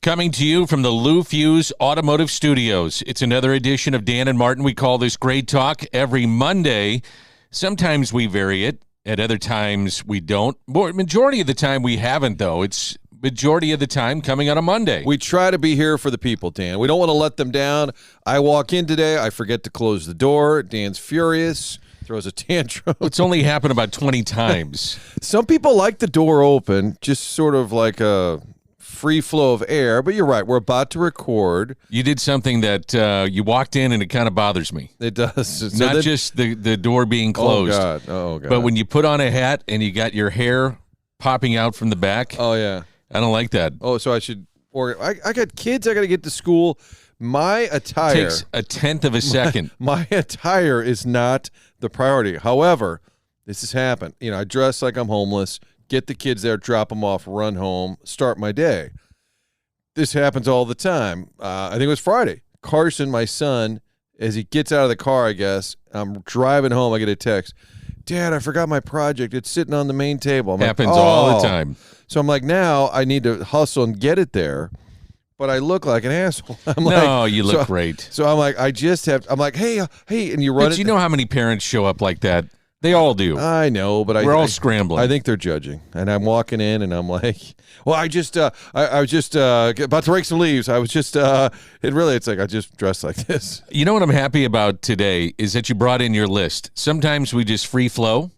Coming to you from the Lou Fuse Automotive Studios. It's another edition of Dan and Martin. We call this Great Talk every Monday. Sometimes we vary it. At other times we don't. Majority of the time we haven't, though. It's majority of the time coming on a Monday. We try to be here for the people, Dan. We don't want to let them down. I walk in today. I forget to close the door. Dan's furious. Throws a tantrum. It's only happened about 20 times. Some people like the door open, just sort of like a free flow of air, but you're right. We're about to record. You did something that you walked in and it kind of bothers me. It does. So not just the door being closed. Oh, God. But when you put on a hat and you got your hair popping out from the back. Oh, yeah. I don't like that. Oh, so I should, or I got kids I got to get to school. My attire takes a tenth of a second. My attire is not the priority. However, this has happened. You know, I dress like I'm homeless. Get the kids there, drop them off, run home, start my day. This happens all the time. I think it was Friday. Carson, my son, as he gets out of the car, I guess, I'm driving home, I get a text. Dad, I forgot my project. It's sitting on the main table. Happens all the time. So I'm like, now I need to hustle and get it there. But I look like an asshole. You look great. So I'm like, I'm like, hey, and you run it. But you know how many parents show up like that? They all do. I know, but we're all scrambling. I think they're judging, and I'm walking in, and I'm like, "Well, I was just about to rake some leaves. I was just, it's like I just dressed like this." You know what I'm happy about today is that you brought in your list. Sometimes we just free flow.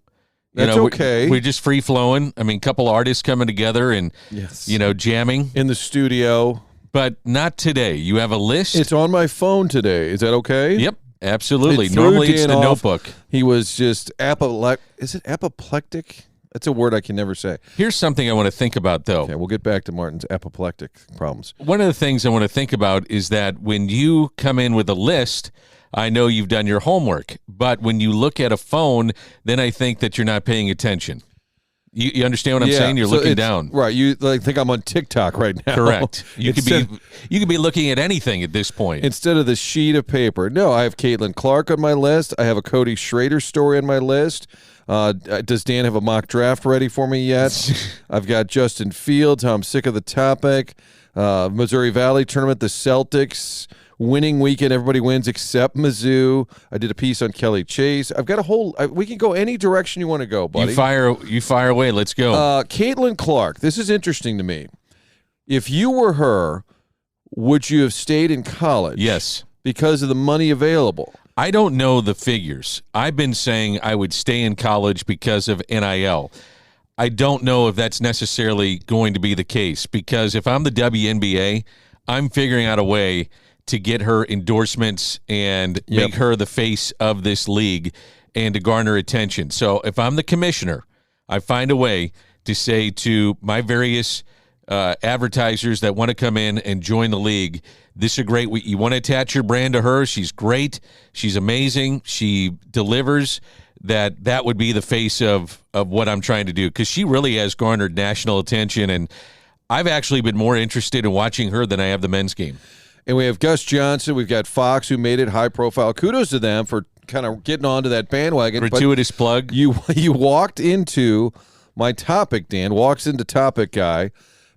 That's okay. We're just free flowing. I mean, a couple artists coming together and jamming in the studio, but not today. You have a list. It's on my phone today. Is that okay? Yep. Absolutely. Normally it's the notebook. He was just is it apoplectic? That's a word I can never say. Here's something I want to think about, though. Okay, we'll get back to Martin's apoplectic problems. One of the things I want to think about is that when you come in with a list, I know you've done your homework, but when you look at a phone, then I think that you're not paying attention. You understand what I'm saying? You're looking down. Right. You think I'm on TikTok right now. Correct. You could be looking at anything at this point. Instead of the sheet of paper. No, I have Caitlin Clark on my list. I have a Cody Schrader story on my list. Does Dan have a mock draft ready for me yet? I've got Justin Fields. I'm sick of the topic. Missouri Valley Tournament, the Celtics. Winning weekend, everybody wins except Mizzou. I did a piece on Kelly Chase. I've got a whole. We can go any direction you want to go, buddy. You fire away. Let's go. Caitlin Clark. This is interesting to me. If you were her, would you have stayed in college? Yes, because of the money available. I don't know the figures. I've been saying I would stay in college because of NIL. I don't know if that's necessarily going to be the case because if I'm the WNBA, I'm figuring out a way to get her endorsements and make her the face of this league and to garner attention. So if I'm the commissioner, I find a way to say to my various advertisers that want to come in and join the league, this is a great week. You want to attach your brand to her. She's great. She's amazing. She delivers. That would be the face of what I'm trying to do because she really has garnered national attention, and I've actually been more interested in watching her than I have the men's game. And we have Gus Johnson. We've got Fox, who made it high profile. Kudos to them for kind of getting onto that bandwagon. Gratuitous plug. You walked into my topic, Dan. Walks into topic guy,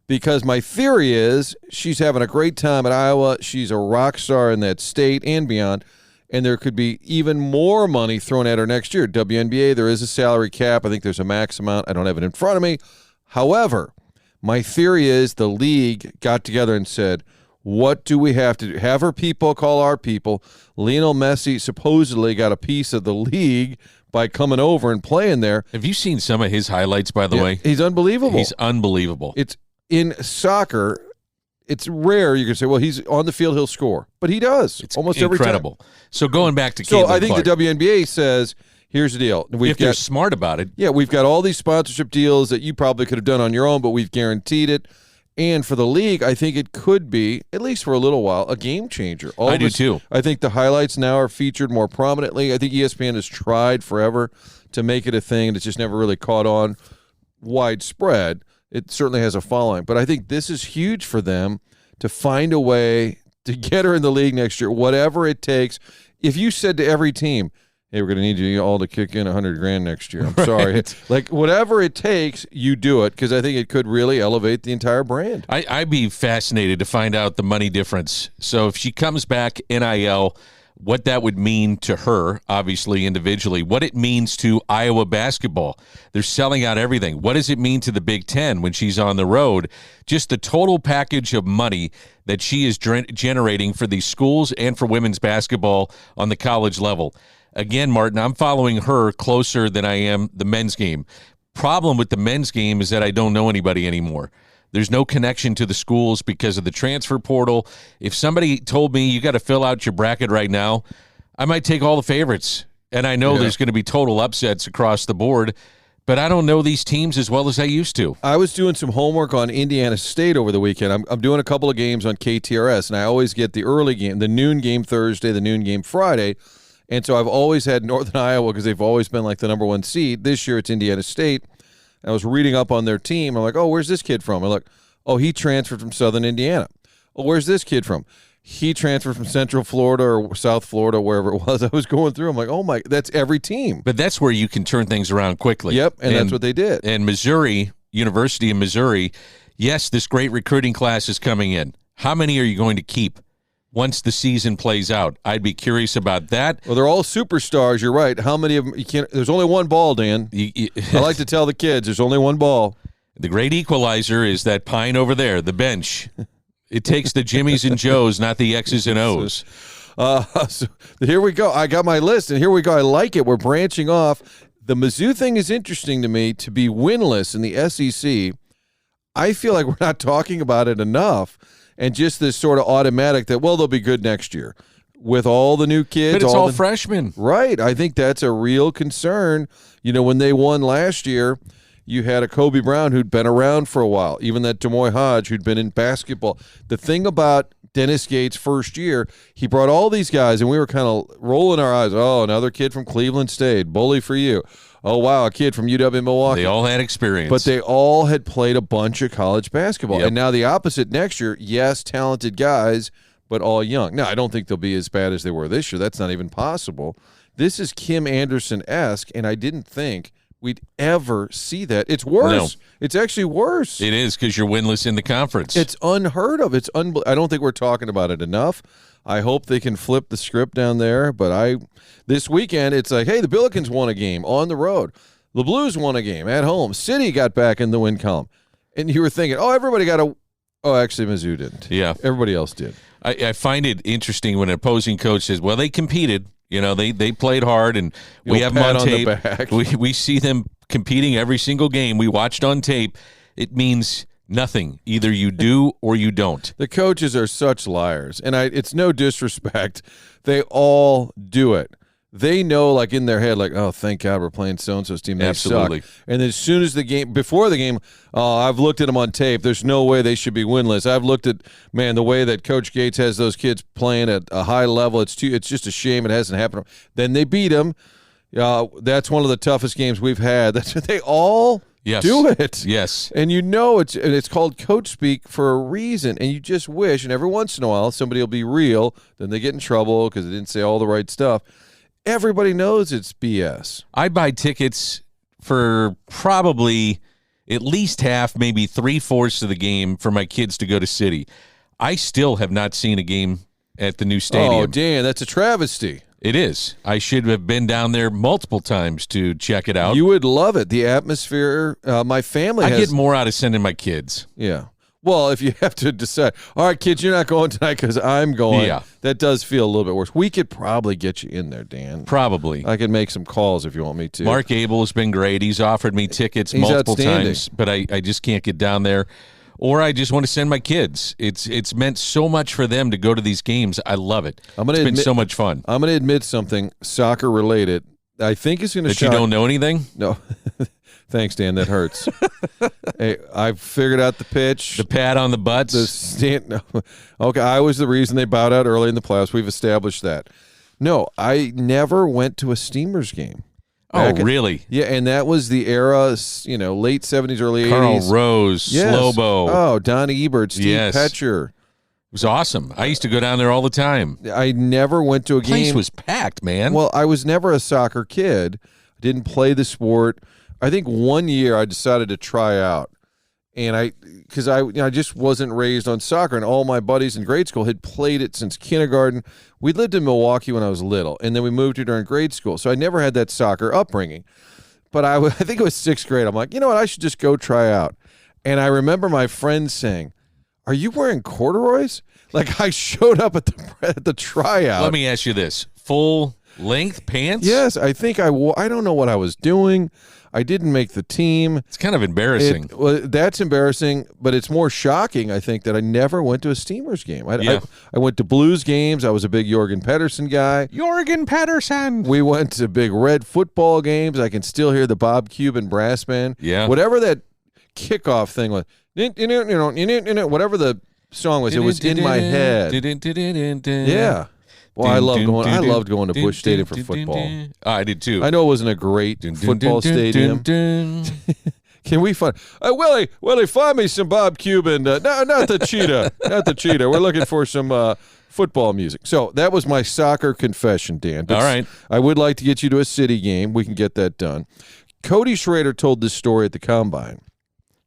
because my theory is she's having a great time at Iowa. She's a rock star in that state and beyond. And there could be even more money thrown at her next year. WNBA, there is a salary cap. I think there's a max amount. I don't have it in front of me. However, my theory is the league got together and said, what do we have to do? Have her people call our people. Lionel Messi supposedly got a piece of the league by coming over and playing there. Have you seen some of his highlights, by the way? He's unbelievable. He's unbelievable. It's in soccer, it's rare you can say, well, he's on the field, he'll score. But he does. It's almost incredible. Every time. So going back to So Caitlin I think Clark, the WNBA says, here's the deal. If they're smart about it. Yeah, we've got all these sponsorship deals that you probably could have done on your own, but we've guaranteed it. And for the league, I think it could be, at least for a little while, a game changer. I do too. I think the highlights now are featured more prominently. I think ESPN has tried forever to make it a thing, and it's just never really caught on widespread. It certainly has a following. But I think this is huge for them to find a way to get her in the league next year, whatever it takes. If you said to every team, hey, we're going to need you all to kick in $100,000 next year. I'm sorry. Like, whatever it takes, you do it, because I think it could really elevate the entire brand. I'd be fascinated to find out the money difference. So if she comes back NIL, what that would mean to her, obviously, individually, what it means to Iowa basketball. They're selling out everything. What does it mean to the Big Ten when she's on the road? Just the total package of money that she is generating for these schools and for women's basketball on the college level. Again, Martin, I'm following her closer than I am the men's game. Problem with the men's game is that I don't know anybody anymore. There's no connection to the schools because of the transfer portal. If somebody told me you got to fill out your bracket right now, I might take all the favorites. And I know there's going to be total upsets across the board, but I don't know these teams as well as I used to. I was doing some homework on Indiana State over the weekend. I'm doing a couple of games on KTRS, and I always get the early game, the noon game Thursday, the noon game Friday. And so I've always had Northern Iowa because they've always been like the number one seed. This year it's Indiana State. I was reading up on their team. I'm like, oh, where's this kid from? I'm like, oh, he transferred from Southern Indiana. Oh, where's this kid from? He transferred from Central Florida or South Florida, wherever it was. I was going through. I'm like, oh, my, that's every team. But that's where you can turn things around quickly. Yep, and that's what they did. And Missouri, University of Missouri, yes, this great recruiting class is coming in. How many are you going to keep once the season plays out? I'd be curious about that. Well, they're all superstars. You're right. How many of them? You can't. There's only one ball, Dan. I like to tell the kids there's only one ball. The great equalizer is that pine over there, the bench. It takes the Jimmies and Joes, not the X's and O's. So here we go. I got my list, and here we go. I like it. We're branching off. The Mizzou thing is interesting to me. To be winless in the SEC, I feel like we're not talking about it enough. And just this sort of automatic that, well, they'll be good next year with all the new kids. But it's all freshmen. Right. I think that's a real concern. You know, when they won last year, you had a Kobe Brown who'd been around for a while, even that Demoy Hodge who'd been in basketball. The thing about Dennis Gates' first year, he brought all these guys, and we were kind of rolling our eyes. Oh, another kid from Cleveland State. Bully for you. Oh, wow, a kid from UW-Milwaukee. They all had experience. But they all had played a bunch of college basketball. Yep. And now the opposite next year, yes, talented guys, but all young. Now, I don't think they'll be as bad as they were this year. That's not even possible. This is Kim Anderson-esque, and I didn't think we'd ever see that. It's worse. No. It's actually worse. It is because you're winless in the conference. It's unheard of. It's I don't think we're talking about it enough. I hope they can flip the script down there, but this weekend it's like, hey, the Billikens won a game on the road. The Blues won a game at home. City got back in the win column. And you were thinking, oh, everybody got a – oh, actually, Mizzou didn't. Yeah. Everybody else did. I find it interesting when an opposing coach says, well, they competed. You know, they played hard, and we have them on tape. We see them competing every single game. We watched on tape. It means – nothing. Either you do or you don't. The coaches are such liars, and it's no disrespect. They all do it. They know, like in their head, like, oh, thank God we're playing so-and-so's team. They Absolutely. suck. And as soon as before the game, oh, I've looked at them on tape. There's no way they should be winless. I've looked at, man, the way that Coach Gates has those kids playing at a high level. It's just a shame it hasn't happened. Then they beat them. That's one of the toughest games we've had. That's what they all do it. Yes. And you know it's called coach speak for a reason, and you just wish, and every once in a while somebody will be real, then they get in trouble because they didn't say all the right stuff. Everybody knows it's BS. I buy tickets for probably at least half, maybe 3/4 of the game for my kids to go to City. I still have not seen a game at the new stadium. Oh, Dan, that's a travesty. It is. I should have been down there multiple times to check it out. You would love it. The atmosphere, my family I get more out of sending my kids. Yeah. Well, if you have to decide, all right, kids, you're not going tonight because I'm going. Yeah. That does feel a little bit worse. We could probably get you in there, Dan. Probably. I can make some calls if you want me to. Mark Abel has been great. He's offered me tickets multiple times, but I just can't get down there. Or I just want to send my kids. It's meant so much for them to go to these games. I love it. It's been so much fun. I'm going to admit something soccer related. I think it's going to shock. That you don't know anything? No. Thanks, Dan. That hurts. Hey, I've figured out the pitch. The pat on the butts? No. Okay, I was the reason they bowed out early in the playoffs. We've established that. No, I never went to a Steamers game. Really? Yeah, and that was the era, late 70s, early 80s. Carl Rose, yes. Slobo. Oh, Don Ebert, Steve Petcher. was awesome. I used to go down there all the time. I never went to a Place game. was packed, man. Well, I was never a soccer kid. I didn't play the sport. I think one year I decided to try out, and because I just wasn't raised on soccer, and all my buddies in grade school had played it since kindergarten. We lived in Milwaukee when I was little, and then we moved here during grade school, so I never had that soccer upbringing. But I think it was 6th grade. I'm like, you know what? I should just go try out. And I remember my friends saying, "Are you wearing corduroys?" Like, I showed up at the tryout. Let me ask you this: full length pants? Yes, I think I wore. I don't know what I was doing. I didn't make the team. It's kind of embarrassing. Well, that's embarrassing, but it's more shocking, I think, that I never went to a Steamers game. I went to Blues games. I was a big Jorgen Pedersen guy. Jorgen Pedersen. We went to big Red football games. I can still hear the Bob Cuban brass band. Yeah. Whatever that kickoff thing was, whatever the song was, it was in my head. Yeah. Well, I loved going to Busch Stadium for football. I did too. I know it wasn't a great football stadium. Can we find Willie, find me some Bob Cuban? Not the cheetah, not the cheetah. We're looking for some football music. So that was my soccer confession, Dan. All right. I would like to get you to a City game. We can get that done. Cody Schrader told this story at the Combine.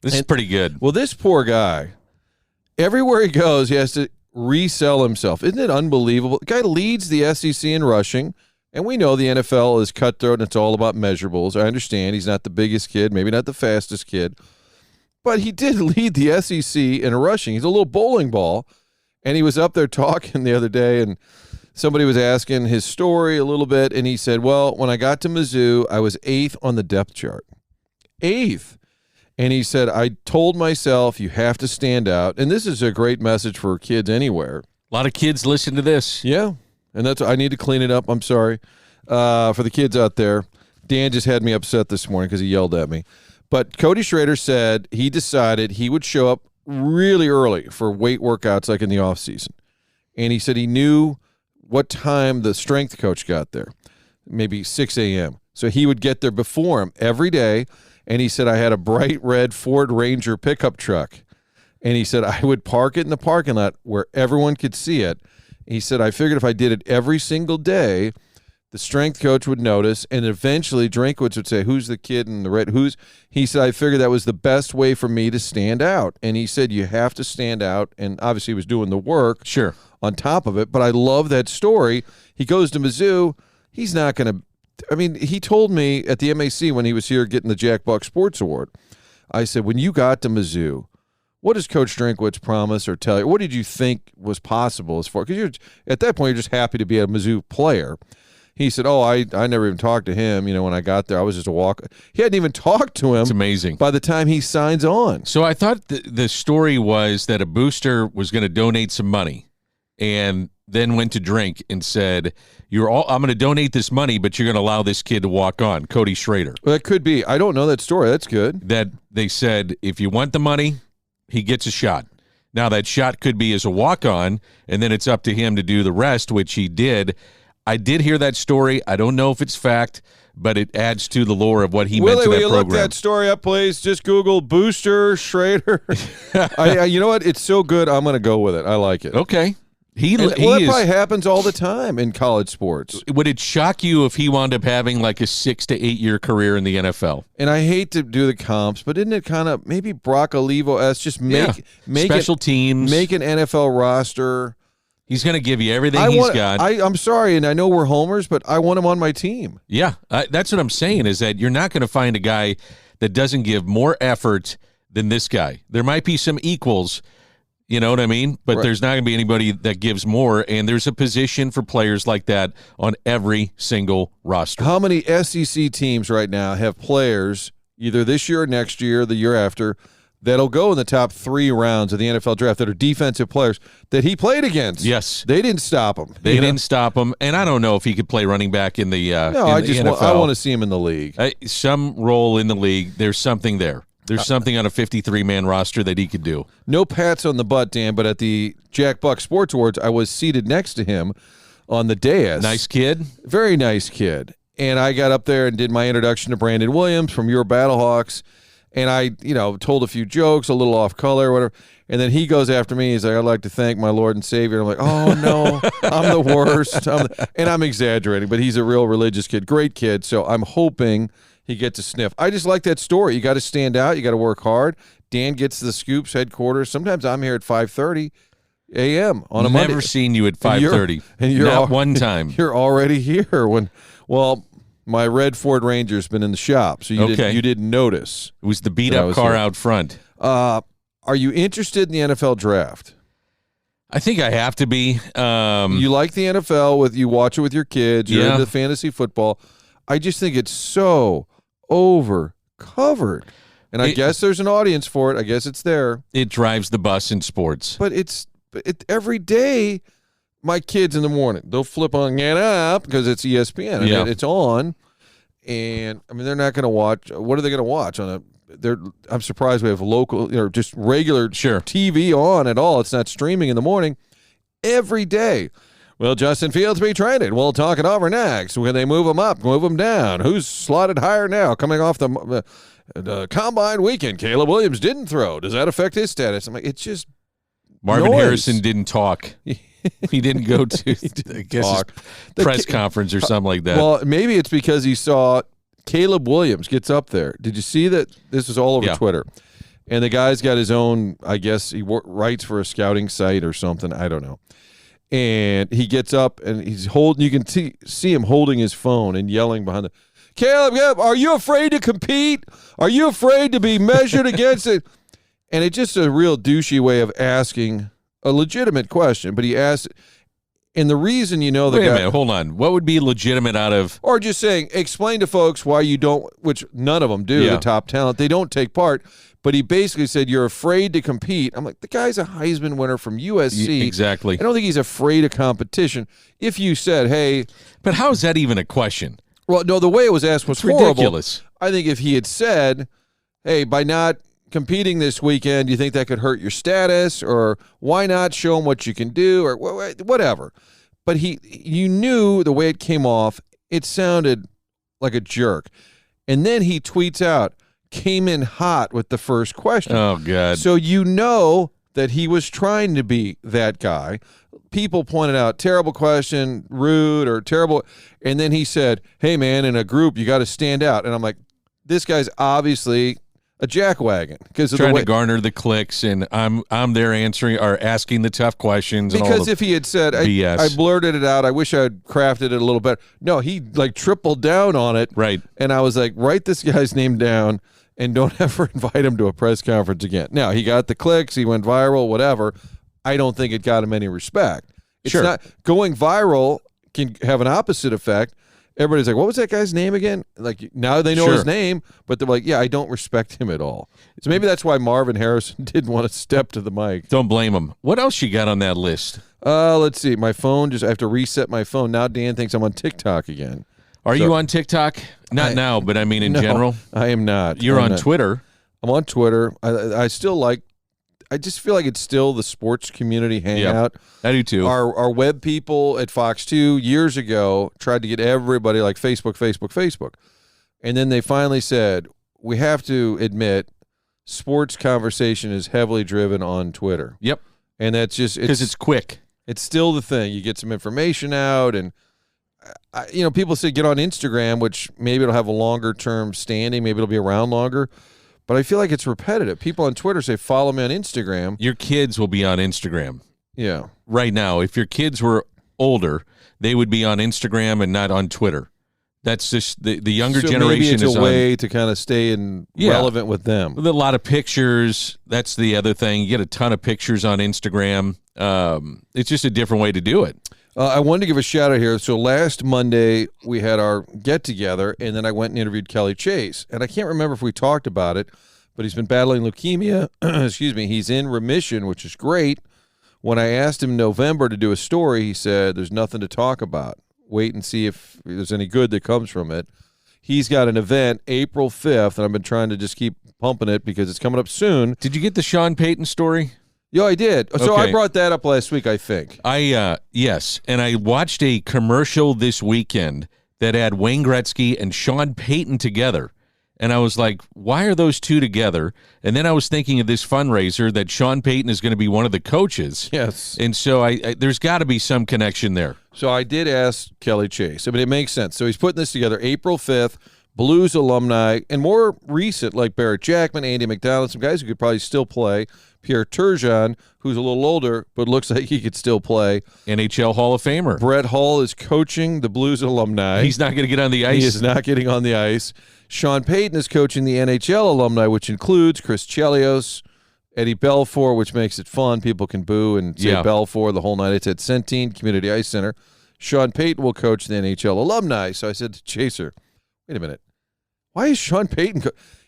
This is pretty good. Well, this poor guy, everywhere he goes, he has to resell himself. Isn't it unbelievable? The guy leads the SEC in rushing, and we know the NFL is cutthroat and it's all about measurables. I understand he's not the biggest kid, maybe not the fastest kid, but he did lead the SEC in rushing. He's a little bowling ball, and he was up there talking the other day, and somebody was asking his story a little bit, and he said, well, when I got to Mizzou, I was 8th on the depth chart. 8th. And he said, I told myself you have to stand out. And this is a great message for kids anywhere. A lot of kids listen to this. Yeah. And I need to clean it up. I'm sorry. For the kids out there, Dan just had me upset this morning because he yelled at me. But Cody Schrader said he decided he would show up really early for weight workouts like in the off season. And he said he knew what time the strength coach got there, maybe 6 a.m. So he would get there before him every day. And he said, I had a bright red Ford Ranger pickup truck. And he said, I would park it in the parking lot where everyone could see it. He said, I figured if I did it every single day, the strength coach would notice, and eventually Drinkwitz would say, who's the kid in the red? He said, I figured that was the best way for me to stand out. And he said, you have to stand out. And obviously he was doing the work on top of it. But I love that story. He goes to Mizzou. He's not going to. I mean, he told me at the MAC when he was here getting the Jack Buck Sports Award, I said, when you got to Mizzou, what does Coach Drinkwitz promise or tell you? What did you think was possible as far? Because at that point, you're just happy to be a Mizzou player. He said, I never even talked to him. You know, when I got there, I was just a walk. He hadn't even talked to him. It's amazing. By the time he signs on. So I thought the story was that a booster was going to donate some money and then went to drink and said, I'm going to donate this money, but you're going to allow this kid to walk on, Cody Schrader. Well, that could be. I don't know that story. That's good. That they said, if you want the money, he gets a shot. Now, that shot could be as a walk-on, and then it's up to him to do the rest, which he did. I did hear that story. I don't know if it's fact, but it adds to the lore of what he meant to that program. Will you look that story up, please? Just Google Booster Schrader. You know what? It's so good, I'm going to go with it. I like it. Okay. That probably happens all the time in college sports. Would it shock you if he wound up having like a 6 to 8 year career in the NFL? And I hate to do the comps, but isn't it kind of maybe Brock Olivo-esque? Just make special teams, make an NFL roster. He's going to give you everything he's got. I'm sorry, and I know we're homers, but I want him on my team. Yeah, that's what I'm saying is that you're not going to find a guy that doesn't give more effort than this guy. There might be some equals. You know what I mean? But There's not going to be anybody that gives more, and there's a position for players like that on every single roster. How many SEC teams right now have players, either this year or next year or the year after, that'll go in the top 3 rounds of the NFL draft that are defensive players that he played against? Yes. They didn't stop him. They didn't stop him, and I don't know if he could play running back in the NFL. I want to see him in the league. Some role in the league, there's something there. There's something on a 53-man roster that he could do. No pats on the butt, Dan, but at the Jack Buck Sports Awards, I was seated next to him on the dais. Nice kid. Very nice kid. And I got up there and did my introduction to Brandon Williams from your Battlehawks, and I, told a few jokes, a little off color, whatever. And then he goes after me. He's like, I'd like to thank my Lord and Savior. I'm like, oh, no, I'm the worst. And I'm exaggerating, but he's a real religious kid. Great kid. So I'm hoping he gets a sniff. I just like that story. You got to stand out. You got to work hard. Dan gets to the Scoops headquarters. Sometimes I'm here at 5:30 a.m. on a Monday. Never seen you at 5:30. You're Not one time. You're already here. Well, my red Ford Ranger's been in the shop, so you didn't notice. It was the beat-up car out front. Are you interested in the NFL draft? I think I have to be. You like the NFL, you watch it with your kids, you're into fantasy football. I just think it's so over-covered. And I guess there's an audience for it. I guess it's there. It drives the bus in sports. But every day, my kids in the morning, they'll flip on Get Up because it's ESPN. And it's on. And, I mean, they're not going to watch. What are they going to watch? I'm surprised we have local, just regular TV on at all. It's not streaming in the morning. Every day. Will Justin Fields be traded? We'll talk it over next. When they move him up, move him down. Who's slotted higher now? Coming off the combine weekend, Caleb Williams didn't throw. Does that affect his status? I'm like, it's just Marvin noise. Harrison didn't talk. He didn't go to his press conference or something like that. Well, maybe it's because he saw Caleb Williams gets up there. Did you see that? This was all over Twitter. And the guy's got his own, I guess he writes for a scouting site or something. I don't know. And he gets up and he's holding, you can see him holding his phone and yelling behind Caleb, are you afraid to compete? Are you afraid to be measured against it? And it's just a real douchey way of asking a legitimate question. But he asked, and the reason the Wait a minute, hold on. What would be legitimate out of? Or just saying, explain to folks why you don't, which none of them do, the top talent. They don't take part. But he basically said, you're afraid to compete. I'm like, the guy's a Heisman winner from USC. Exactly. I don't think he's afraid of competition. If you said, hey. But how is that even a question? Well, no, the way it was asked was horrible. Ridiculous. I think if he had said, hey, by not competing this weekend, do you think that could hurt your status? Or why not show him what you can do? Or whatever. But you knew the way it came off, it sounded like a jerk. And then he tweets out, came in hot with the first question. Oh, God. So you know that he was trying to be that guy. People pointed out, terrible question, rude, or terrible. And then he said, hey, man, in a group, you got to stand out. And I'm like, this guy's obviously a jackwagon. Trying to garner the clicks, and I'm there answering or asking the tough questions. Because if he had said, I blurted it out, I wish I had crafted it a little better. No, he tripled down on it. Right. And I was like, write this guy's name down and don't ever invite him to a press conference again. Now, he got the clicks, he went viral, whatever. I don't think it got him any respect. It's not going viral can have an opposite effect. Everybody's like, what was that guy's name again? Like, now they know his name, but they're like, yeah, I don't respect him at all. So maybe that's why Marvin Harrison didn't want to step to the mic. Don't blame him. What else you got on that list? Let's see. My phone, I have to reset my phone. Now Dan thinks I'm on TikTok again. Are you on TikTok? Not now, but I mean in general. I am not. You're on Twitter. I'm on Twitter. I still I just feel like it's still the sports community hangout. I do too. Our web people at Fox 2 years ago tried to get everybody like Facebook. And then they finally said, we have to admit sports conversation is heavily driven on Twitter. Yep. And that's just because it's quick. It's still the thing. You get some information out, and people say get on Instagram, which maybe it'll have a longer term standing, maybe it'll be around longer. But I feel like it's repetitive. People on Twitter say, follow me on Instagram. Your kids will be on Instagram. Yeah. Right now, if your kids were older, they would be on Instagram and not on Twitter. That's just the younger generation maybe it's is a way to kind of stay relevant with them. With a lot of pictures. That's the other thing. You get a ton of pictures on Instagram. It's just a different way to do it. I wanted to give a shout out here. So last Monday, we had our get-together, and then I went and interviewed Kelly Chase. And I can't remember if we talked about it, but he's been battling leukemia. Excuse me. He's in remission, which is great. When I asked him in November to do a story, he said, there's nothing to talk about. Wait and see if there's any good that comes from it. He's got an event April 5th, and I've been trying to just keep pumping it because it's coming up soon. Did you get the Sean Payton story? Yeah, I did. So I brought that up last week, I think. Yes, and I watched a commercial this weekend that had Wayne Gretzky and Sean Payton together, And I was like, why are those two together? And then I was thinking of this fundraiser that Sean Payton is going to be one of the coaches. Yes. And so there's got to be some connection there. So I did ask Kelly Chase. I mean, it makes sense. So he's putting this together April 5th, Blues alumni, and more recent like Barrett Jackman, Andy McDonald, some guys who could probably still play. Pierre Turgeon, who's a little older, but looks like he could still play. NHL Hall of Famer. Brett Hull is coaching the Blues alumni. He's not going to get on the ice. He is not getting on the ice. Sean Payton is coaching the NHL alumni, which includes Chris Chelios, Eddie Belfour, which makes it fun. People can boo and say Belfour the whole night. It's at Centene Community Ice Center. Sean Payton will coach the NHL alumni. So I said to Chaser, wait a minute. Why is Sean Payton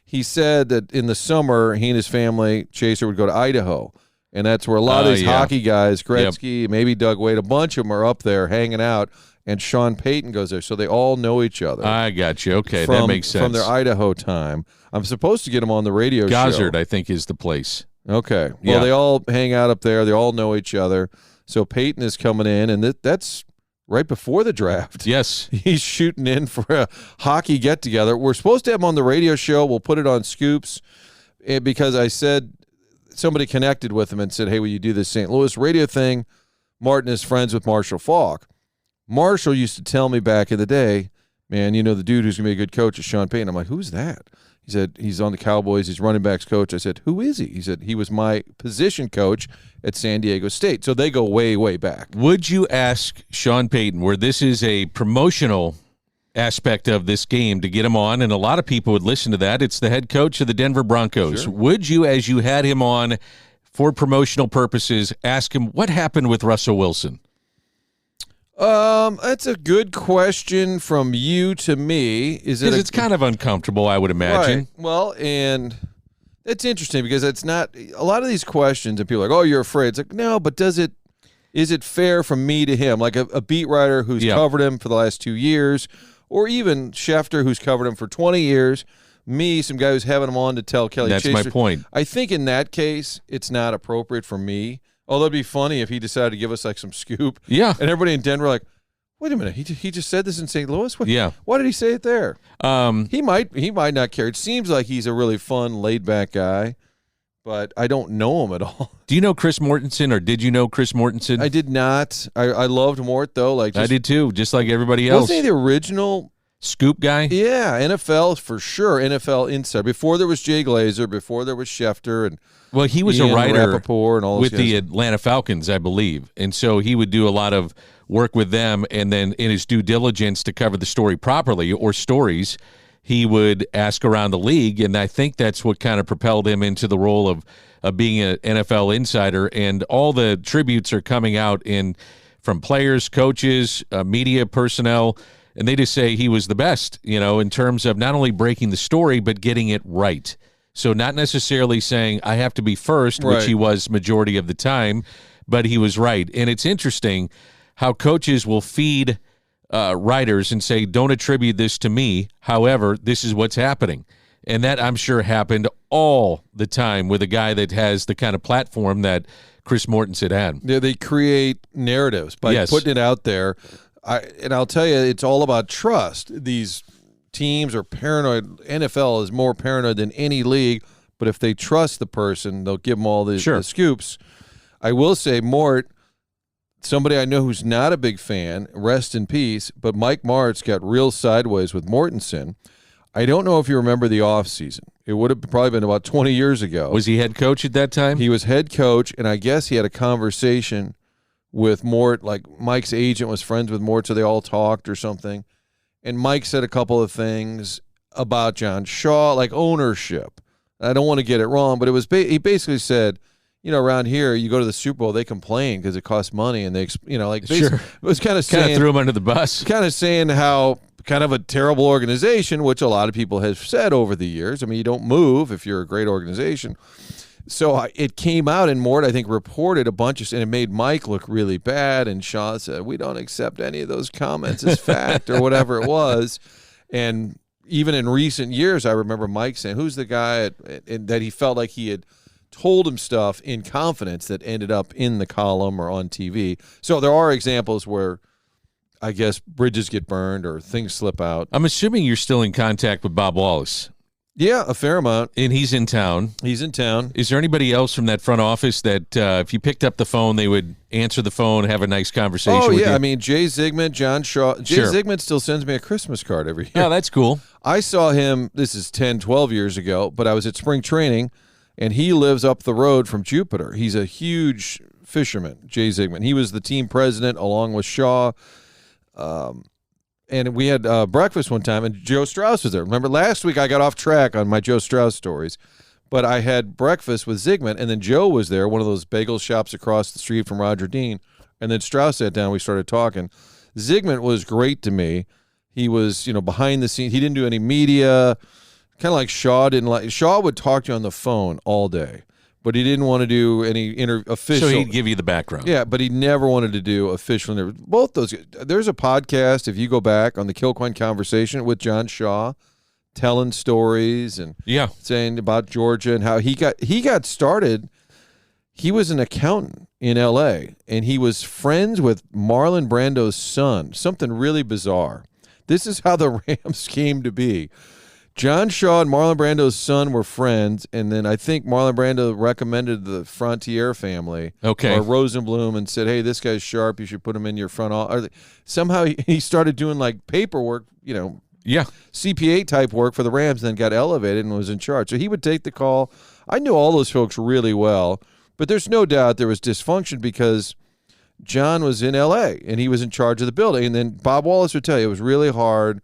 he said that in the summer, he and his family, Chaser, would go to Idaho. And that's where a lot of these hockey guys, Gretzky, maybe Doug Wade, a bunch of them are up there hanging out. And Sean Payton goes there. So they all know each other. I got you. Okay, that makes sense. From their Idaho time. I'm supposed to get them on the radio show. Gozzard, I think, is the place. Okay. Well, they all hang out up there. They all know each other. So Payton is coming in, and that's right before the draft. Yes. He's shooting in for a hockey get-together. We're supposed to have him on the radio show. We'll put it on Scoops because I said somebody connected with him and said, hey, will you do this St. Louis radio thing? Martin is friends with Marshall Faulk. Marshall used to tell me back in the day, man, you know the dude who's going to be a good coach is Sean Payton. I'm like, who's that? He said, he's on the Cowboys. He's running backs coach. I said, who is he? He said, he was my position coach at San Diego State. So they go way, way back. Would you ask Sean Payton, where this is a promotional aspect of this game, to get him on? And a lot of people would listen to that. It's the head coach of the Denver Broncos. Sure. Would you, as you had him on for promotional purposes, ask him what happened with Russell Wilson? That's a good question from you to me. Because it's kind of uncomfortable, I would imagine. Right. Well, and it's interesting because it's not a lot of these questions, and people are like, "Oh, you're afraid." It's like, no, but is it fair from me to him, like a beat writer who's covered him for the last 2 years, or even Schefter who's covered him for 20 years? Me, some guy who's having him on to tell Kelly Chase. That's my point. I think in that case, it's not appropriate for me. Although it'd be funny if he decided to give us like some scoop. Yeah. And everybody in Denver like, wait a minute, he just said this in St. Louis? Why did he say it there? He might not care. It seems like he's a really fun, laid-back guy, but I don't know him at all. Do you know Chris Mortensen, or did you know Chris Mortensen? I did not. I loved Mort, though. I did too, just like everybody else. Wasn't he the original scoop guy? Yeah, NFL for sure. NFL insider. Before there was Jay Glazer, before there was Schefter, and well, he was Ian a writer Rappaport and all with those guys. the Atlanta Falcons, I believe, and so he would do a lot of work with them, and then in his due diligence to cover the story properly, or stories, he would ask around the league, and I think that's what kind of propelled him into the role of being an NFL insider. And all the tributes are coming out from players, coaches, media personnel, and they just say he was the best, in terms of not only breaking the story but getting it right. So not necessarily saying I have to be first, which he was majority of the time, but he was right. And it's interesting how coaches will feed writers and say, don't attribute this to me. However, this is what's happening. And that, I'm sure, happened all the time with a guy that has the kind of platform that Chris Mortensen had. Yeah, they create narratives by putting it out there. And I'll tell you, it's all about trust. These teams are paranoid. NFL is more paranoid than any league, but if they trust the person, they'll give them all the scoops. I will say, Mort, somebody I know who's not a big fan, rest in peace, but Mike Martz got real sideways with Mortensen. I don't know if you remember the offseason. It would have probably been about 20 years ago. Was he head coach at that time? He was head coach, and I guess he had a conversation with Mort, like Mike's agent was friends with Mort, so they all talked or something. And Mike said a couple of things about John Shaw, like ownership. I don't want to get it wrong, but it was he basically said, around here, you go to the Super Bowl, they complain because it costs money, and they, it was kind of saying, threw him under the bus, kind of saying how kind of a terrible organization, which a lot of people have said over the years. I mean, you don't move if you're a great organization. So it came out, and Mort, I think, reported a bunch of, and it made Mike look really bad. And Shaw said, we don't accept any of those comments as fact or whatever it was. And even in recent years, I remember Mike saying, who's the guy that he felt like he had told him stuff in confidence that ended up in the column or on TV. So there are examples where I guess bridges get burned or things slip out. I'm assuming you're still in contact with Bob Wallace. Yeah, a fair amount. And he's in town. He's in town. Is there anybody else from that front office that if you picked up the phone, they would answer the phone, have a nice conversation with you? I mean, Jay Zygmunt, John Shaw. Jay Sure. Zygmunt still sends me a Christmas card every year. Oh, that's cool. I saw him, this is 10, 12 years ago, but I was at spring training, and he lives up the road from Jupiter. He's a huge fisherman, Jay Zygmunt. He was the team president along with Shaw. And we had breakfast one time, and Joe Strauss was there. Remember, last week I got off track on my Joe Strauss stories, but I had breakfast with Zygmunt, and then Joe was there, one of those bagel shops across the street from Roger Dean, and then Strauss sat down, we started talking. Zygmunt was great to me. He was, behind the scenes. He didn't do any media, kind of like Shaw didn't like. Shaw would talk to you on the phone all day, but he didn't want to do any official. So he'd give you the background. Yeah, but he never wanted to do official interviews. Both those. There's a podcast, if you go back, on the Kilcoyne Conversation with John Shaw, telling stories and saying about Georgia and how he got started. He was an accountant in L.A., and he was friends with Marlon Brando's son, something really bizarre. This is how the Rams came to be. John Shaw and Marlon Brando's son were friends, and then I think Marlon Brando recommended the Frontier family or Rosenblum and said, hey, this guy's sharp. You should put him in your front office. Somehow he started doing like paperwork, CPA type work for the Rams, and then got elevated and was in charge. So he would take the call. I knew all those folks really well, but there's no doubt there was dysfunction because John was in L.A. and he was in charge of the building. And then Bob Wallace would tell you it was really hard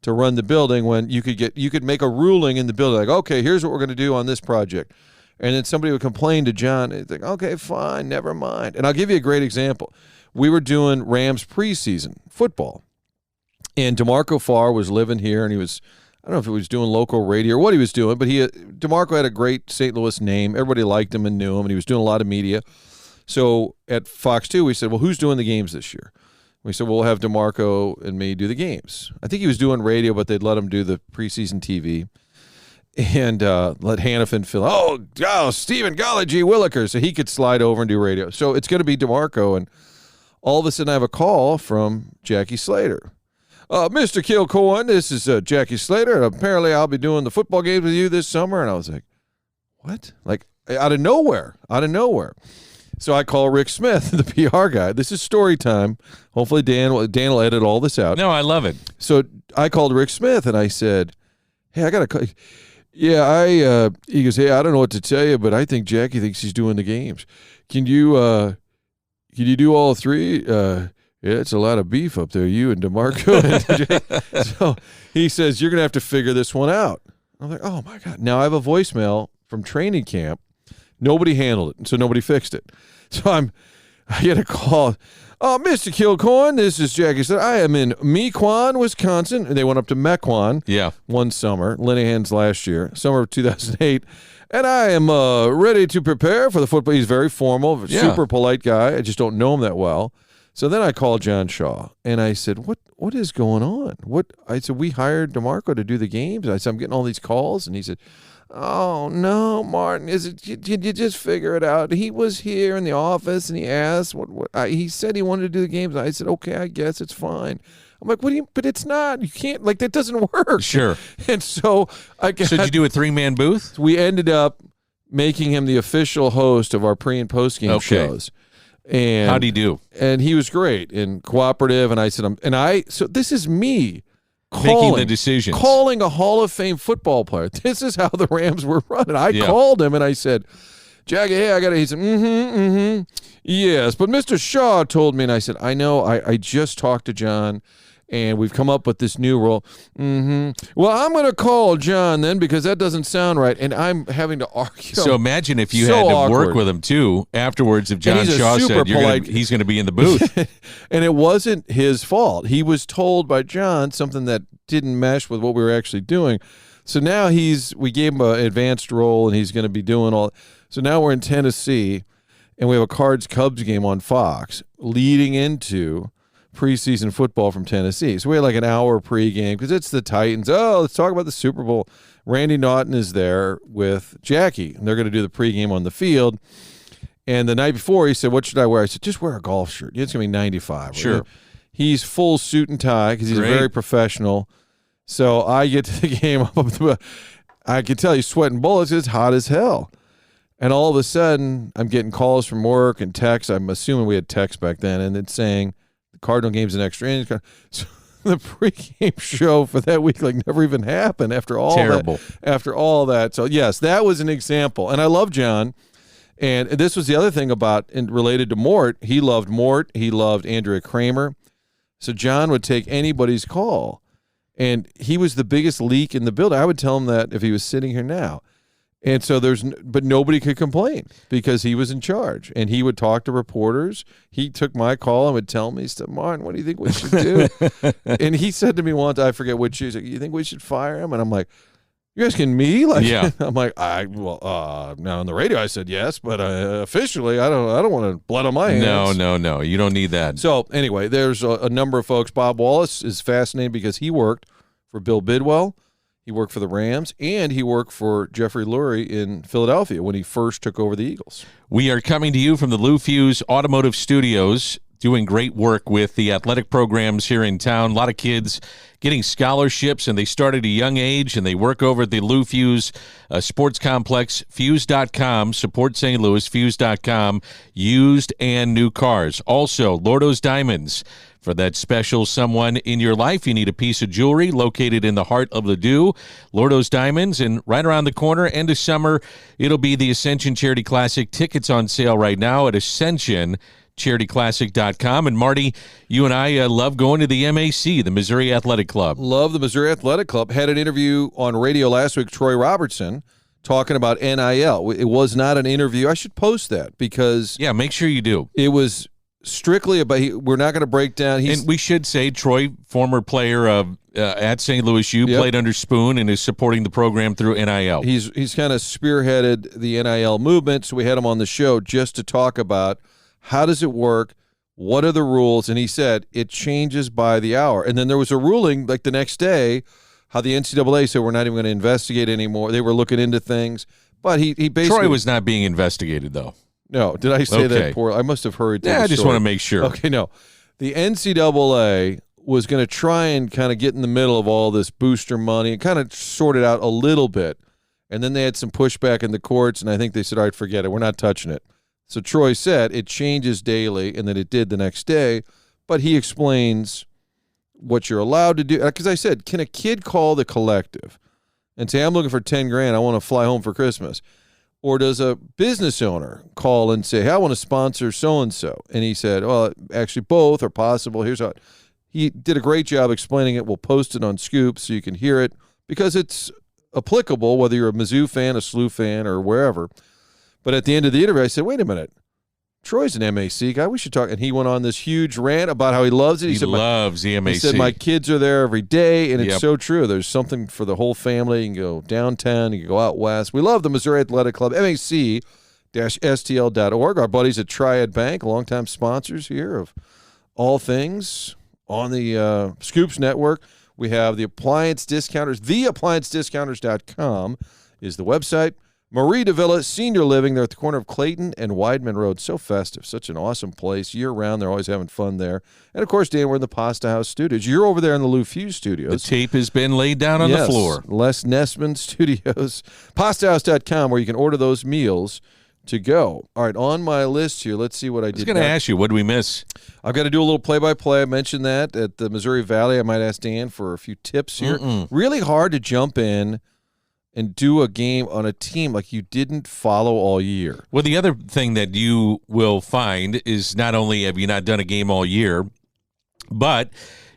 to run the building when you could make a ruling in the building, like, okay, here's what we're going to do on this project. And then somebody would complain to John, and he'd think, okay, fine, never mind. And I'll give you a great example. We were doing Rams preseason football, and DeMarco Farr was living here, and he was, I don't know if he was doing local radio or what he was doing, but DeMarco had a great St. Louis name. Everybody liked him and knew him, and he was doing a lot of media. So at Fox 2, we said, well, who's doing the games this year? We said, we'll have DeMarco and me do the games. I think he was doing radio, but they'd let him do the preseason TV. And let Hannafin fill, Stephen, golly gee Willikers, so he could slide over and do radio. So it's going to be DeMarco, and all of a sudden I have a call from Jackie Slater. Mr. Kilcoyne, this is Jackie Slater, and apparently I'll be doing the football games with you this summer. And I was like, what? Like, out of nowhere. So I call Rick Smith, the PR guy. This is story time. Hopefully Dan will edit all this out. No, I love it. So I called Rick Smith, and I said, hey, I got to call. Yeah, he goes, hey, I don't know what to tell you, but I think Jackie thinks he's doing the games. Can you do all three? Yeah, it's a lot of beef up there, you and DeMarco. So he says, you're going to have to figure this one out. I'm like, oh, my God. Now I have a voicemail from training camp. Nobody handled it, so nobody fixed it. So I get a call. Oh, Mr. Kilcoyne, this is Jackie. Said I am in Mequon, Wisconsin. And they went up to Mequon one summer, Linehan's last year, summer of 2008. And I am ready to prepare for the football. He's very formal, super polite guy. I just don't know him that well. So then I called John Shaw, and I said, what is going on? I said, we hired DeMarco to do the games. And I said, I'm getting all these calls. And he said, oh, no, Martin, did you just figure it out? He was here in the office, and he asked, he said he wanted to do the games. I said, okay, I guess it's fine. I'm like, but it's not. You can't, like, that doesn't work. Sure. And so So did you do a three-man booth? We ended up making him the official host of our pre- and post-game shows. And how'd he do? And he was great and cooperative. And I said, so this is me. Making the decisions. Calling a Hall of Fame football player. This is how the Rams were running. I called him and I said, Jackie, hey, he said, yes. But Mr. Shaw told me, and I said, I know, I just talked to John, and we've come up with this new rule. Well, I'm going to call John then because that doesn't sound right, and I'm having to argue. So imagine if you had to work with him, too, afterwards if John Shaw said he's going to be in the booth. And it wasn't his fault. He was told by John something that didn't mesh with what we were actually doing. So now we gave him an advanced role, and he's going to be doing all. So now we're in Tennessee, and we have a Cards-Cubs game on Fox leading into preseason football from Tennessee. So we had like an hour pregame because it's the Titans. Oh, let's talk about the Super Bowl. Randy Naughton is there with Jackie, and they're going to do the pregame on the field. And the night before, he said, what should I wear? I said, just wear a golf shirt. It's going to be 95. Sure. He's full suit and tie because he's very professional. So I get to the game. I could tell he's sweating bullets. It's hot as hell. And all of a sudden, I'm getting calls from work and texts. I'm assuming we had texts back then, and it's saying the Cardinal game's an extra innings. So the pregame show for that week never even happened after all Terrible. After all that. So, yes, that was an example. And I love John. And this was the other thing about and related to Mort. He loved Mort. He loved Andrea Kramer. So John would take anybody's call. And he was the biggest leak in the building. I would tell him that if he was sitting here now. And so but nobody could complain because he was in charge. And he would talk to reporters. He took my call and would tell me, he said, Martin, what do you think we should do? And he said to me once, I forget which, he's like, you think we should fire him? And I'm like, you're asking me? Yeah. I'm like, now on the radio I said yes, but officially I don't want to blood on my hands. No. You don't need that. So anyway, there's a number of folks. Bob Wallace is fascinating because he worked for Bill Bidwell. He worked for the Rams, and he worked for Jeffrey Lurie in Philadelphia when he first took over the Eagles. We are coming to you from the Lou Fuse Automotive Studios, doing great work with the athletic programs here in town. A lot of kids getting scholarships, and they start at a young age, and they work over at the Lou Fuse Sports Complex, Fuse.com, support St. Louis, Fuse.com, used and new cars. Also, Lordo's Diamonds. For that special someone in your life, you need a piece of jewelry located in the heart of Ladue. Lordo's Diamonds, and right around the corner, end of summer, it'll be the Ascension Charity Classic. Tickets on sale right now at AscensionCharityClassic.com. And Marty, you and I love going to the MAC, the Missouri Athletic Club. Love the Missouri Athletic Club. Had an interview on radio last week, Troy Robertson, talking about NIL. It was not an interview. I should post that because... Yeah, make sure you do. It was... strictly about, we're not going to break down. And we should say, Troy, former player of at St. Louis U, played under Spoon and is supporting the program through NIL. He's kind of spearheaded the NIL movement, so we had him on the show just to talk about how does it work, what are the rules, and he said it changes by the hour. And then there was a ruling like the next day how the NCAA said we're not even going to investigate anymore. They were looking into things, but he basically... Troy was not being investigated, though. No, did I say that poorly? I must have hurried. Yeah, I just want to make sure. Okay, no. The NCAA was going to try and kind of get in the middle of all this booster money and kind of sort it out a little bit. And then they had some pushback in the courts, and I think they said, all right, forget it. We're not touching it. So Troy said it changes daily, and that it did the next day. But he explains what you're allowed to do. Because I said, can a kid call the collective and say, I'm looking for $10,000. I want to fly home for Christmas? Or does a business owner call and say, hey, I want to sponsor so-and-so? And he said, well, actually both are possible. Here's how. He did a great job explaining it. We'll post it on Scoop so you can hear it because it's applicable whether you're a Mizzou fan, a SLU fan, or wherever. But at the end of the interview, I said, wait a minute. Troy's an MAC guy. We should talk. And he went on this huge rant about how he loves it. He said, loves the MAC. He said, my kids are there every day, and it's so true. There's something for the whole family. You can go downtown. You can go out west. We love the Missouri Athletic Club, MAC-STL.org. Our buddies at Triad Bank, longtime sponsors here of all things on the Scoops Network. We have the Appliance Discounters. TheApplianceDiscounters.com is the website. Marie de Villa Senior Living. They're at the corner of Clayton and Weidman Road. So festive. Such an awesome place. Year-round, they're always having fun there. And, of course, Dan, we're in the Pasta House Studios. You're over there in the Lou Fuse Studios. The tape has been laid down on the floor. Les Nessman Studios. PastaHouse.com, where you can order those meals to go. All right, on my list here, let's see what I did. I was going to ask you, what did we miss? I've got to do a little play-by-play. I mentioned that at the Missouri Valley. I might ask Dan for a few tips here. Really hard to jump in and do a game on a team like you didn't follow all year. Well, the other thing that you will find is not only have you not done a game all year, but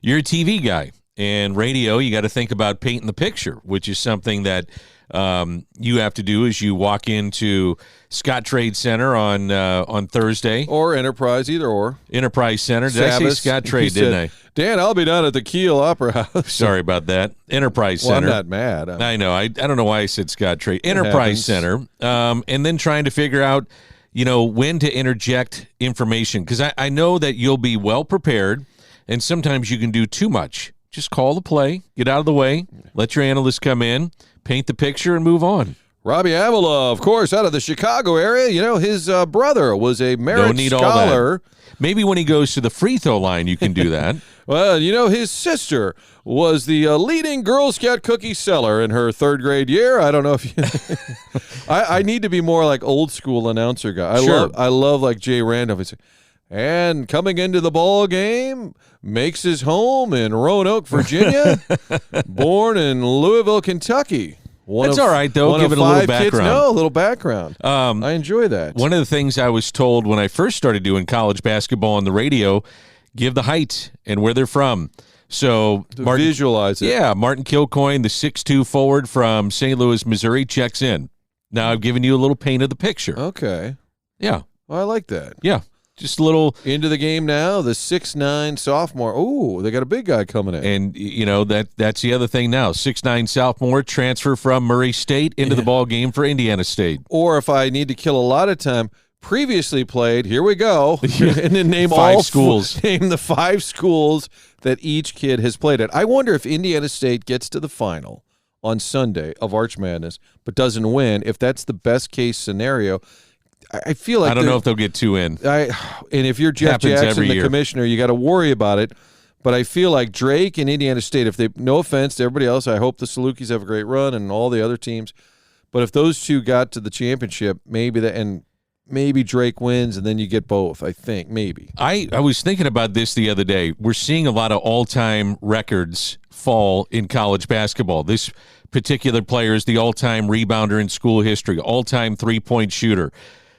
you're a TV guy. And radio, you got to think about painting the picture, which is something that you have to do as you walk into Scott Trade Center on Thursday. Or Enterprise, either or. Enterprise Center. Did I say Scott Trade, didn't I? Dan, I'll be down at the Kiel Opera House. Sorry about that. Enterprise Center. I'm not mad. I know. I don't know why I said Scott Trade. Enterprise Center. And then trying to figure out, when to interject information. Because I know that you'll be well prepared, and sometimes you can do too much. Just call the play, get out of the way, let your analyst come in, paint the picture, and move on. Robbie Avila, of course, out of the Chicago area. You know, his brother was a merit scholar. Maybe when he goes to the free throw line, you can do that. Well, you know, his sister was the leading Girl Scout cookie seller in her third grade year. I don't know if you I need to be more like old school announcer guy. I love like Jay Randolph. And coming into the ball game, makes his home in Roanoke, Virginia, born in Louisville, Kentucky. That's all right, though. Give it a little background. No, a little background. I enjoy that. One of the things I was told when I first started doing college basketball on the radio, give the height and where they're from. So visualize it. Yeah, Martin Kilcoyne, the 6'2" forward from St. Louis, Missouri, checks in. Now I've given you a little paint of the picture. Okay. Yeah. Well, I like that. Yeah. Just a little into the game now. The 6'9" sophomore. Oh, they got a big guy coming in. And you know that's the other thing now. 6'9" sophomore transfer from Murray State into the ball game for Indiana State. Or if I need to kill a lot of time, previously played. Here we go. And then name five schools. Name the 5 schools that each kid has played at. I wonder if Indiana State gets to the final on Sunday of Arch Madness, but doesn't win. If that's the best case scenario. I feel like I don't know if they'll get 2 in. And if you're Jeff Jackson, the commissioner, you got to worry about it. But I feel like Drake and Indiana State, if they, no offense to everybody else, I hope the Salukis have a great run and all the other teams. But if those two got to the championship, maybe Drake wins and then you get both, I think, maybe. I was thinking about this the other day. We're seeing a lot of all-time records fall in college basketball. This particular player is the all-time rebounder in school history, all-time three-point shooter.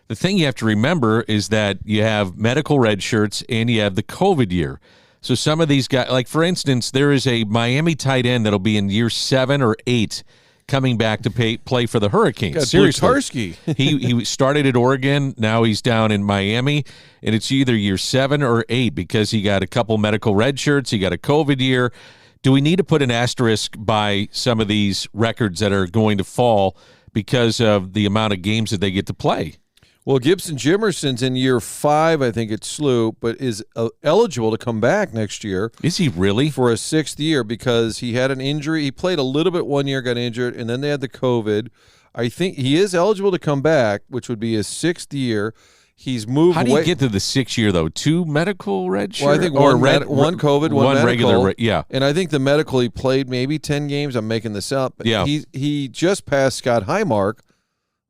The thing you have to remember is that you have medical red shirts and you have the COVID year. So some of these guys, like for instance, there is a Miami tight end that'll be in year 7 or 8 coming back to play for the Hurricanes. Seriously. he started at Oregon. Now he's down in Miami, and it's either year 7 or 8 because he got a couple medical red shirts. He got a COVID year. Do we need to put an asterisk by some of these records that are going to fall because of the amount of games that they get to play? Well, Gibson Jimerson's in year 5, I think, at SLU, but is eligible to come back next year. Is he really? For a 6th year because he had an injury. He played a little bit one year, got injured, and then they had the COVID. I think he is eligible to come back, which would be his 6th year. He's moved How do you get to the 6th year, though? 2 medical red shirts? Well, I think one COVID, one medical. Regular, yeah. And I think the medical, he played maybe 10 games. I'm making this up. But yeah. He just passed Scott Highmark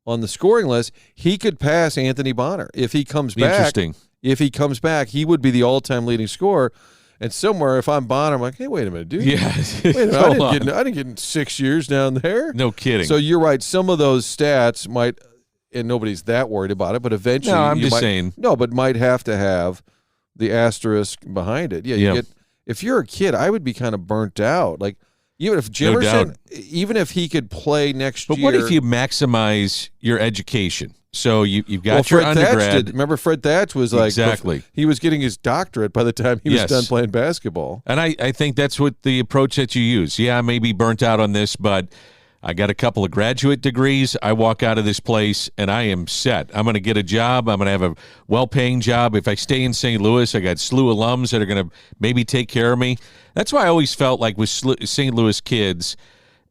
on the scoring list. He could pass Anthony Bonner if he comes back. Interesting. If he comes back, he would be the all-time leading scorer. And somewhere, if I'm Bonner, I'm like, hey, wait a minute, dude. Yeah. Wait a minute, I didn't get 6 years down there. No kidding. So you're right. Some of those stats might, and nobody's that worried about it, but eventually. No, I'm just saying. No, but might have to have the asterisk behind it. Yeah. You get, if you're a kid, I would be kind of burnt out. Like, even if Jimerson, even if he could play next year. But what if you maximize your education? So you've got your undergrad. Remember Fred Thatch was like, exactly. He was getting his doctorate by the time he was done playing basketball. And I think that's what the approach that you use. Yeah, I may be burnt out on this, but I got a couple of graduate degrees. I walk out of this place, and I am set. I'm going to get a job. I'm going to have a well-paying job. If I stay in St. Louis, I got SLU alums that are going to maybe take care of me. That's why I always felt like with St. Louis kids,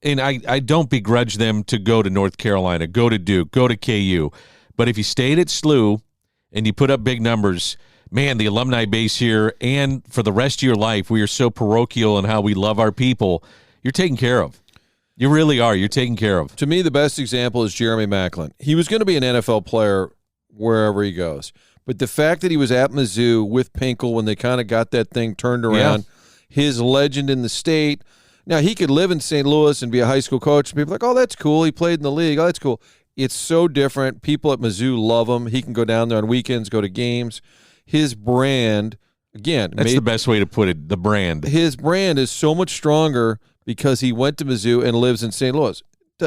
and I don't begrudge them to go to North Carolina, go to Duke, go to KU. But if you stayed at SLU and you put up big numbers, man, the alumni base here, and for the rest of your life, we are so parochial in how we love our people, you're taken care of. You really are. You're taken care of. To me, the best example is Jeremy Macklin. He was going to be an NFL player wherever he goes. But the fact that he was at Mizzou with Pinkel when they kind of got that thing turned around, his legend in the state. Now, he could live in St. Louis and be a high school coach. People are like, oh, that's cool. He played in the league. Oh, that's cool. It's so different. People at Mizzou love him. He can go down there on weekends, go to games. His brand, again. That's the best way to put it, the brand. His brand is so much stronger because he went to Mizzou and lives in St. Louis.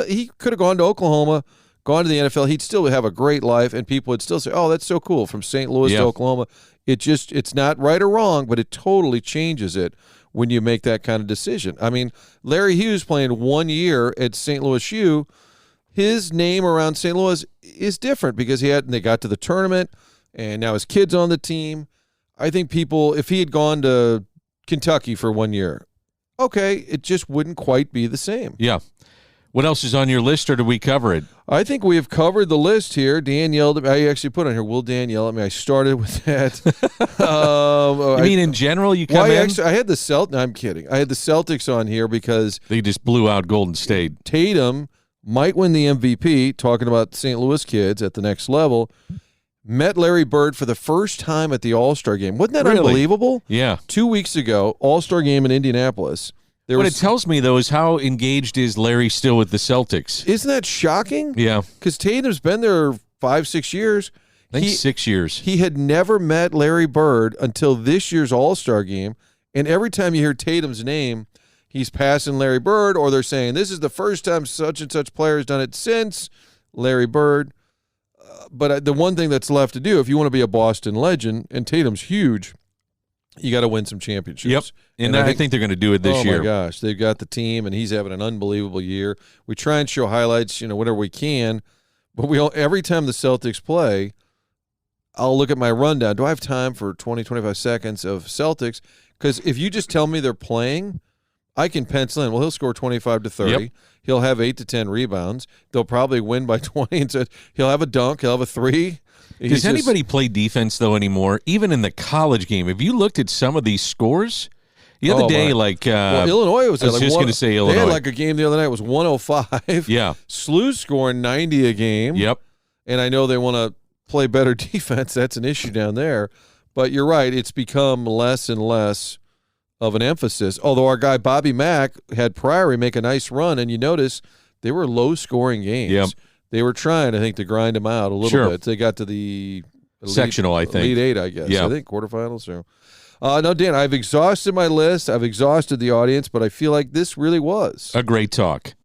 He could have gone to Oklahoma, gone to the NFL. He'd still have a great life, and people would still say, oh, that's so cool, from St. Louis to Oklahoma. It's not right or wrong, but it totally changes it when you make that kind of decision. I mean, Larry Hughes playing 1 year at St. Louis U, his name around St. Louis is different because they got to the tournament, and now his kid's on the team. I think people, if he had gone to Kentucky for 1 year, okay, it just wouldn't quite be the same. Yeah. What else is on your list, or do we cover it? I think we have covered the list here. Dan yelled at me. I actually put on here, will Dan yell at me? I started with that. You mean in general you come in? Actually, I had the No, I'm kidding. I had the Celtics on here because they just blew out Golden State. Tatum might win the MVP, talking about St. Louis kids at the next level, met Larry Bird for the first time at the All-Star game. Wasn't that unbelievable? Yeah. 2 weeks ago, All-Star game in Indianapolis. What it tells me, though, is how engaged is Larry still with the Celtics. Isn't that shocking? Yeah. Because Tatum's been there 5-6 years. I think 6 years. He had never met Larry Bird until this year's All-Star game, and every time you hear Tatum's name, he's passing Larry Bird, or they're saying, this is the first time such and such player has done it since Larry Bird. But the one thing that's left to do, if you want to be a Boston legend, and Tatum's huge, you got to win some championships. Yep, and I think they're going to do it this year. Oh, my gosh. They've got the team, and he's having an unbelievable year. We try and show highlights, whatever we can, but every time the Celtics play, I'll look at my rundown. Do I have time for 20, 25 seconds of Celtics? Because if you just tell me they're playing, I can pencil in. Well, he'll score 25 to 30. Yep. He'll have 8 to 10 rebounds. They'll probably win by 20. And so he'll have a dunk. He'll have a three. Does anybody play defense, though, anymore? Even in the college game, have you looked at some of these scores? The other day, Illinois was. I was just going to say Illinois. They had like a game the other night. It was 105. Yeah. SLU's scoring 90 a game. Yep. And I know they want to play better defense. That's an issue down there. But you're right. It's become less and less of an emphasis. Although our guy Bobby Mack had Priory make a nice run, and you notice they were low-scoring games. Yep. They were trying, I think, to grind them out a little bit. They got to the sectional, I think. Elite Eight, I guess. Yeah. I think quarterfinals. So. No, Dan, I've exhausted my list. I've exhausted the audience, but I feel like this really was a great talk.